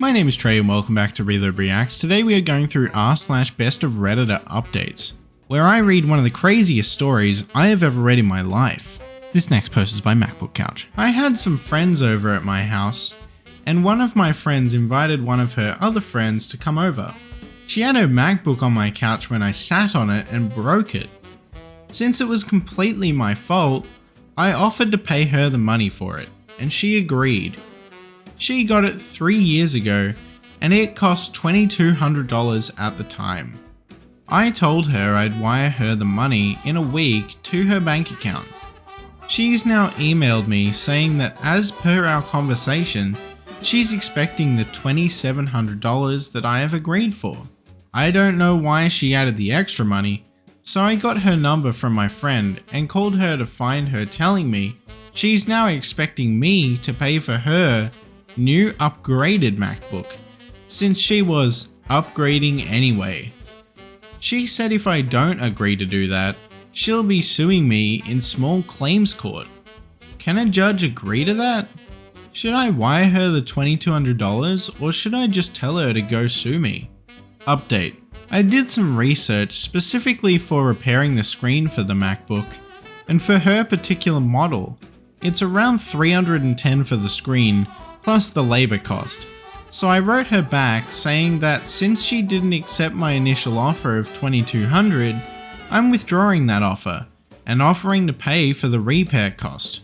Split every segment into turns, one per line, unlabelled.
My name is Trey and welcome back to Reload Reacts. Today we are going through r/best of Redditor updates, where I read one of the craziest stories I have ever read in my life. This next post is by MacBook Couch. I had some friends over at my house, and one of my friends invited one of her other friends to come over. She had her MacBook on my couch when I sat on it and broke it. Since it was completely my fault, I offered to pay her the money for it, and she agreed. She got it 3 years ago, and it cost $2,200 at the time. I told her I'd wire her the money in a week to her bank account. She's now emailed me saying that as per our conversation, she's expecting the $2,700 that I have agreed for. I don't know why she added the extra money, so I got her number from my friend and called her to find her, telling me she's now expecting me to pay for her new upgraded MacBook, since she was upgrading anyway. She said if I don't agree to do that, she'll be suing me in small claims court. Can a judge agree to that? Should I wire her the $2,200 or should I just tell her to go sue me? Update. I did some research specifically for repairing the screen for the MacBook, and for her particular model, it's around $310 for the screen plus the labor cost. So I wrote her back saying that since she didn't accept my initial offer of $2,200, I'm withdrawing that offer and offering to pay for the repair cost.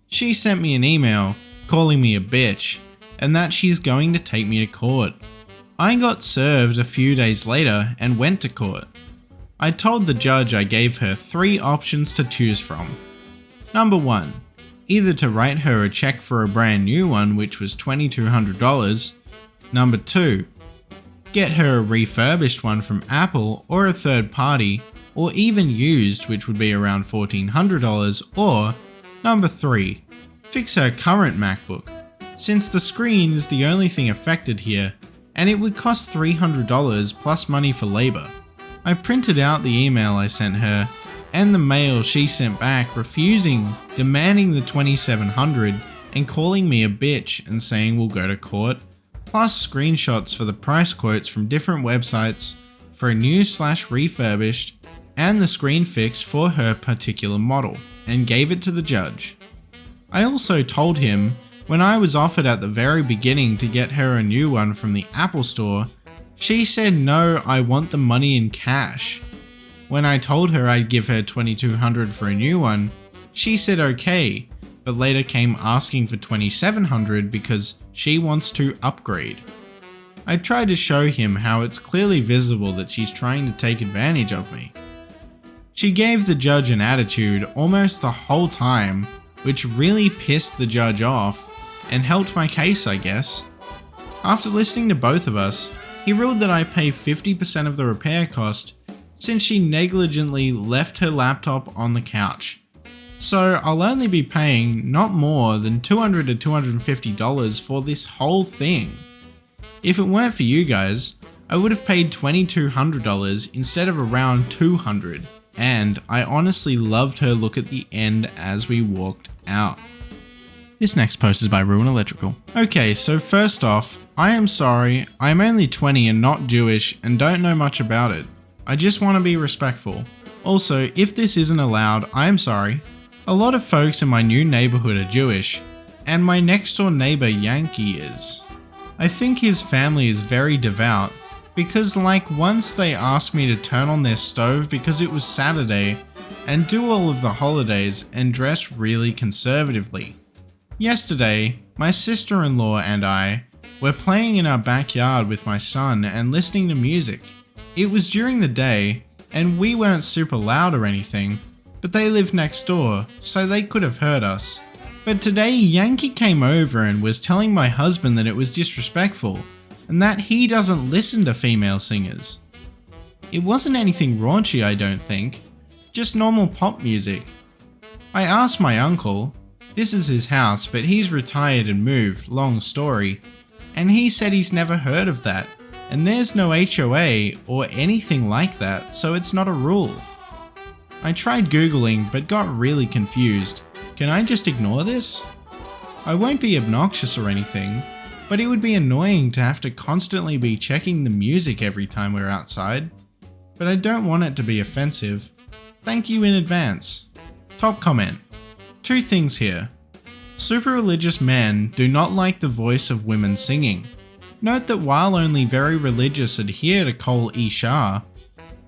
She sent me an email calling me a bitch and that she's going to take me to court. I got served a few days later and went to court. I told the judge I gave her 3 options to choose from. Number 1. Either to write her a check for a brand new one, which was $2,200. Number 2. Get her a refurbished one from Apple or a third party, or even used, which would be around $1,400. Or number 3. Fix her current MacBook, since the screen is the only thing affected here, and it would cost $300 plus money for labor. I printed out the email I sent her and the mail she sent back refusing, demanding the $2,700 and calling me a bitch and saying we'll go to court, plus screenshots for the price quotes from different websites for a new/refurbished and the screen fix for her particular model, and gave it to the judge. I also told him when I was offered at the very beginning to get her a new one from the Apple store, she said no, I want the money in cash. When I told her I'd give her $2,200 for a new one, she said okay, but later came asking for $2,700 because she wants to upgrade. I tried to show him how it's clearly visible that she's trying to take advantage of me. She gave the judge an attitude almost the whole time, which really pissed the judge off and helped my case, I guess. After listening to both of us, he ruled that I pay 50% of the repair cost since she negligently left her laptop on the couch. So I'll only be paying not more than $200 to $250 for this whole thing. If it weren't for you guys, I would have paid $2,200 instead of around $200, and I honestly loved her look at the end as we walked out. This next post is by Ruin Electrical. Okay, so first off, I am sorry, I'm only 20 and not Jewish and don't know much about it. I just want to be respectful. Also, if this isn't allowed, I am sorry. A lot of folks in my new neighborhood are Jewish, and my next door neighbor Yankee is. I think his family is very devout, because like once they asked me to turn on their stove because it was Saturday, and do all of the holidays and dress really conservatively. Yesterday, my sister-in-law and I were playing in our backyard with my son and listening to music. It was during the day, and we weren't super loud or anything, but they lived next door, so they could have heard us. But today, Yankee came over and was telling my husband that it was disrespectful, and that he doesn't listen to female singers. It wasn't anything raunchy, I don't think, just normal pop music. I asked my uncle, this is his house, but he's retired and moved, long story, and he said he's never heard of that. And there's no HOA or anything like that, so it's not a rule. I tried Googling but got really confused. Can I just ignore this? I won't be obnoxious or anything, but it would be annoying to have to constantly be checking the music every time we're outside. But I don't want it to be offensive. Thank you in advance. Top comment. 2 things here. Super religious men do not like the voice of women singing. Note that while only very religious adhere to Kol Isha,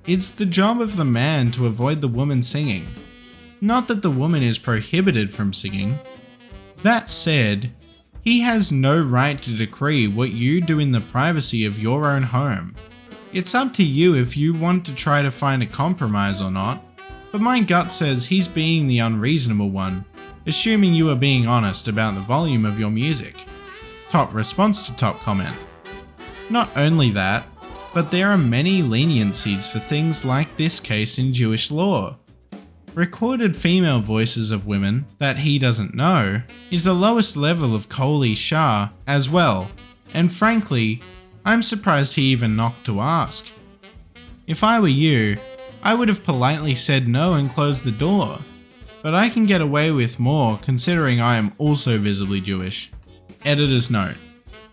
it's the job of the man to avoid the woman singing. Not that the woman is prohibited from singing. That said, he has no right to decree what you do in the privacy of your own home. It's up to you if you want to try to find a compromise or not, but my gut says he's being the unreasonable one, assuming you are being honest about the volume of your music. Top response to top comment. Not only that, but there are many leniencies for things like this case in Jewish law. Recorded female voices of women that he doesn't know is the lowest level of Kol Isha as well, and frankly, I'm surprised he even knocked to ask. If I were you, I would have politely said no and closed the door, but I can get away with more considering I am also visibly Jewish. Editor's note.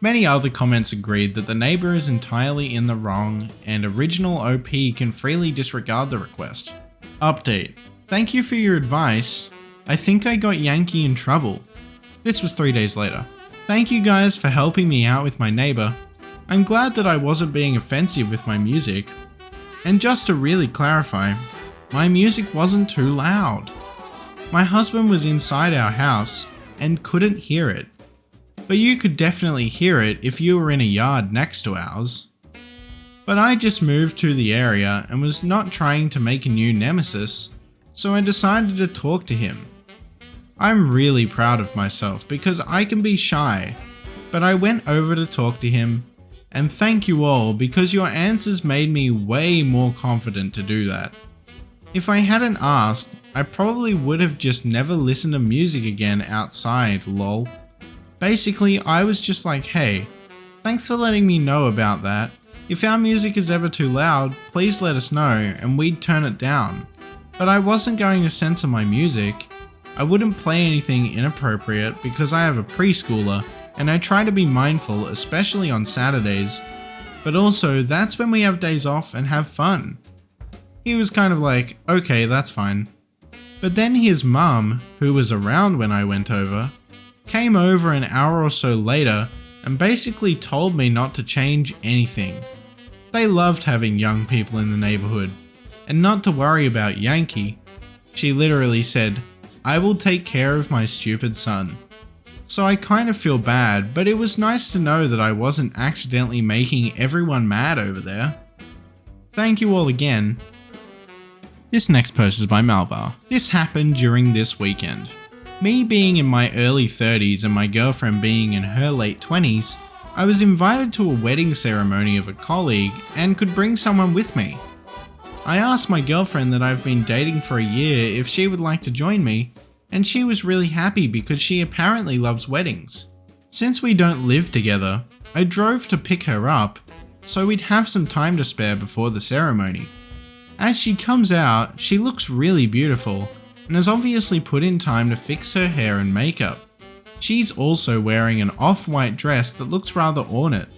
Many other comments agreed that the neighbor is entirely in the wrong and original OP can freely disregard the request. Update. Thank you for your advice. I think I got Yankee in trouble. This was 3 days later. Thank you guys for helping me out with my neighbor. I'm glad that I wasn't being offensive with my music. And just to really clarify, my music wasn't too loud. My husband was inside our house and couldn't hear it. But you could definitely hear it if you were in a yard next to ours. But I just moved to the area and was not trying to make a new nemesis, so I decided to talk to him. I'm really proud of myself because I can be shy, but I went over to talk to him, and thank you all because your answers made me way more confident to do that. If I hadn't asked, I probably would have just never listened to music again outside, lol. Basically, I was just like, hey, thanks for letting me know about that. If our music is ever too loud, please let us know and we'd turn it down. But I wasn't going to censor my music. I wouldn't play anything inappropriate because I have a preschooler and I try to be mindful, especially on Saturdays. But also, that's when we have days off and have fun. He was kind of like, okay, that's fine. But then his mum, who was around when I went over, came over an hour or so later and basically told me not to change anything. They loved having young people in the neighborhood, and not to worry about Yankee. She literally said, I will take care of my stupid son. So I kind of feel bad, but it was nice to know that I wasn't accidentally making everyone mad over there. Thank you all again. This next post is by Malvar. This happened during this weekend. Me being in my early 30s and my girlfriend being in her late 20s, I was invited to a wedding ceremony of a colleague and could bring someone with me. I asked my girlfriend that I've been dating for a year if she would like to join me, and she was really happy because she apparently loves weddings. Since we don't live together, I drove to pick her up, so we'd have some time to spare before the ceremony. As she comes out, she looks really beautiful, and has obviously put in time to fix her hair and makeup. She's also wearing an off-white dress that looks rather ornate.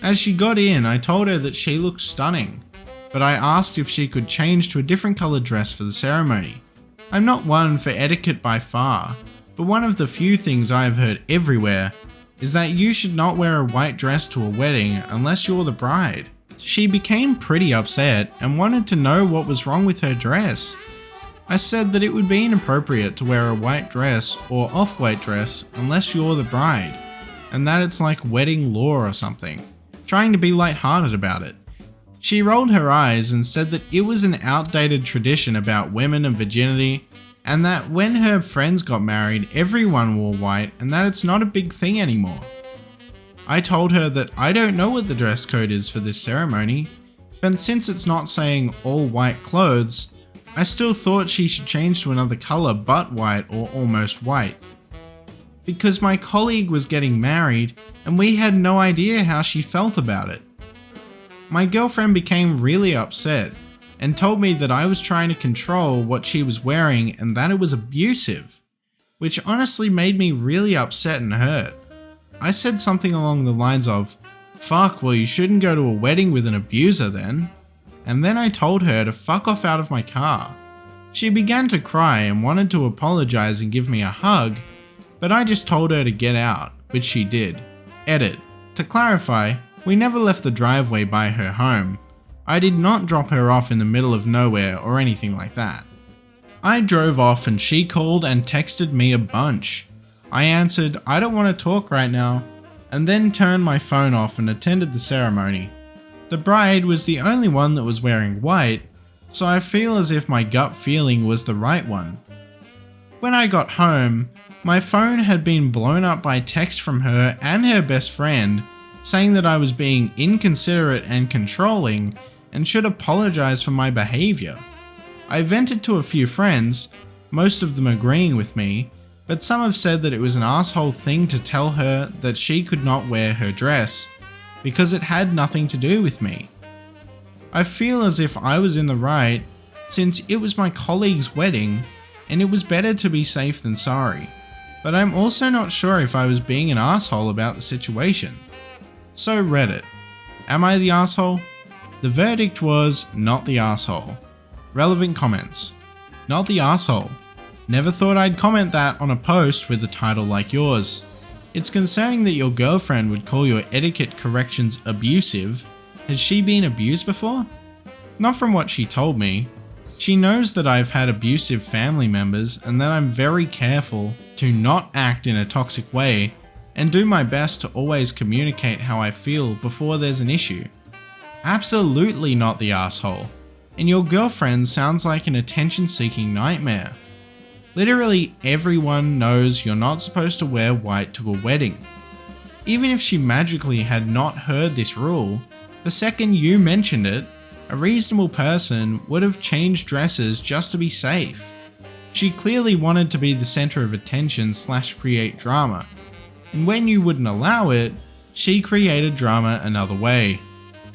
As she got in, I told her that she looked stunning, but I asked if she could change to a different colored dress for the ceremony. I'm not one for etiquette by far, but one of the few things I have heard everywhere is that you should not wear a white dress to a wedding unless you're the bride. She became pretty upset and wanted to know what was wrong with her dress. I said that it would be inappropriate to wear a white dress or off-white dress unless you're the bride, and that it's like wedding law or something, trying to be lighthearted about it. She rolled her eyes and said that it was an outdated tradition about women and virginity, and that when her friends got married, everyone wore white and that it's not a big thing anymore. I told her that I don't know what the dress code is for this ceremony, but since it's not saying all white clothes, I still thought she should change to another color but white or almost white. Because my colleague was getting married and we had no idea how she felt about it. My girlfriend became really upset and told me that I was trying to control what she was wearing and that it was abusive, which honestly made me really upset and hurt. I said something along the lines of, "Fuck, well you shouldn't go to a wedding with an abuser then." And then I told her to fuck off out of my car. She began to cry and wanted to apologize and give me a hug, but I just told her to get out, which she did. Edit. To clarify, we never left the driveway by her home. I did not drop her off in the middle of nowhere or anything like that. I drove off and she called and texted me a bunch. I answered, "I don't want to talk right now," and then turned my phone off and attended the ceremony. The bride was the only one that was wearing white, so I feel as if my gut feeling was the right one. When I got home, my phone had been blown up by text from her and her best friend saying that I was being inconsiderate and controlling and should apologize for my behavior. I vented to a few friends, most of them agreeing with me, but some have said that it was an asshole thing to tell her that she could not wear her dress because it had nothing to do with me. I feel as if I was in the right since it was my colleague's wedding and it was better to be safe than sorry, but I'm also not sure if I was being an asshole about the situation. So Reddit, am I the asshole? The verdict was not the asshole. Relevant comments. Not the asshole. Never thought I'd comment that on a post with a title like yours. It's concerning that your girlfriend would call your etiquette corrections abusive. Has she been abused before? Not from what she told me. She knows that I've had abusive family members and that I'm very careful to not act in a toxic way and do my best to always communicate how I feel before there's an issue. Absolutely not the asshole. And your girlfriend sounds like an attention-seeking nightmare. Literally everyone knows you're not supposed to wear white to a wedding. Even if she magically had not heard this rule, the second you mentioned it, a reasonable person would have changed dresses just to be safe. She clearly wanted to be the center of attention / create drama, and when you wouldn't allow it, she created drama another way.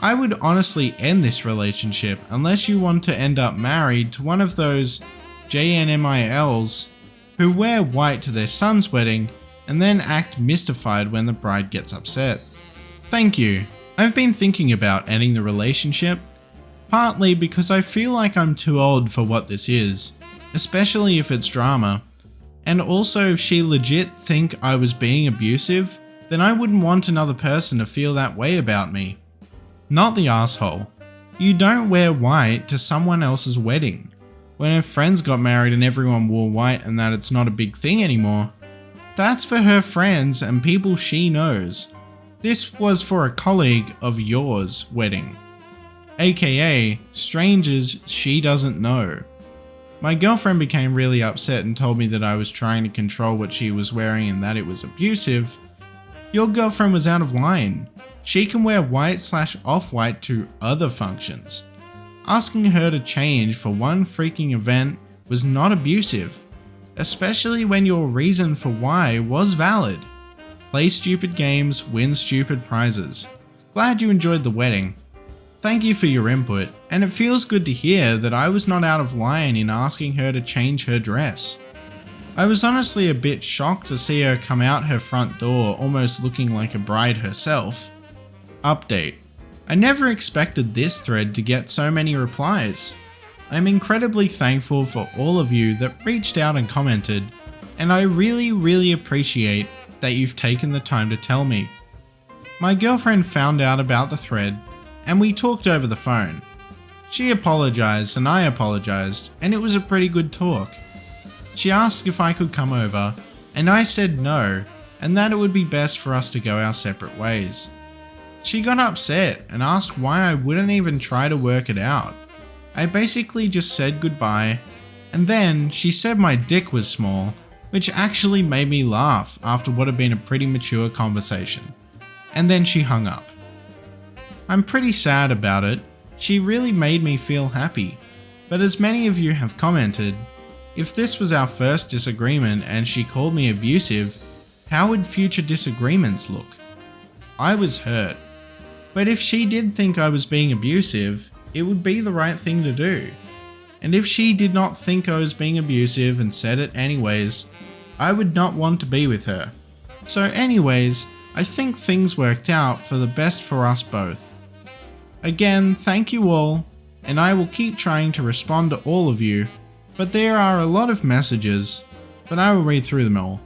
I would honestly end this relationship unless you want to end up married to one of those JNMILs who wear white to their son's wedding and then act mystified when the bride gets upset. Thank you. I've been thinking about ending the relationship, partly because I feel like I'm too old for what this is, especially if it's drama, and also if she legit think I was being abusive, then I wouldn't want another person to feel that way about me. Not the asshole. You don't wear white to someone else's wedding. When her friends got married and everyone wore white and that it's not a big thing anymore, that's for her friends and people she knows. This was for a colleague of yours wedding, aka strangers she doesn't know. My girlfriend became really upset and told me that I was trying to control what she was wearing and that it was abusive. Your girlfriend was out of line. She can wear white / off-white to other functions. Asking her to change for one freaking event was not abusive, especially when your reason for why was valid. Play stupid games, win stupid prizes. Glad you enjoyed the wedding. Thank you for your input, and it feels good to hear that I was not out of line in asking her to change her dress. I was honestly a bit shocked to see her come out her front door almost looking like a bride herself. Update. I never expected this thread to get so many replies. I'm incredibly thankful for all of you that reached out and commented, and I really appreciate that you've taken the time to tell me. My girlfriend found out about the thread, and we talked over the phone. She apologized and I apologized, and it was a pretty good talk. She asked if I could come over, and I said no, and that it would be best for us to go our separate ways. She got upset and asked why I wouldn't even try to work it out. I basically just said goodbye, and then she said my dick was small, which actually made me laugh after what had been a pretty mature conversation. And then she hung up. I'm pretty sad about it. She really made me feel happy. But as many of you have commented, if this was our first disagreement and she called me abusive, how would future disagreements look? I was hurt. But if she did think I was being abusive, it would be the right thing to do. And if she did not think I was being abusive and said it anyways, I would not want to be with her. So anyways, I think things worked out for the best for us both. Again, thank you all, and I will keep trying to respond to all of you, but there are a lot of messages, but I will read through them all.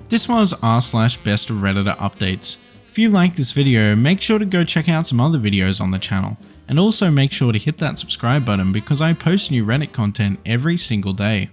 This was r/best of Redditor updates. If you liked this video, make sure to go check out some other videos on the channel, and also make sure to hit that subscribe button because I post new Reddit content every single day.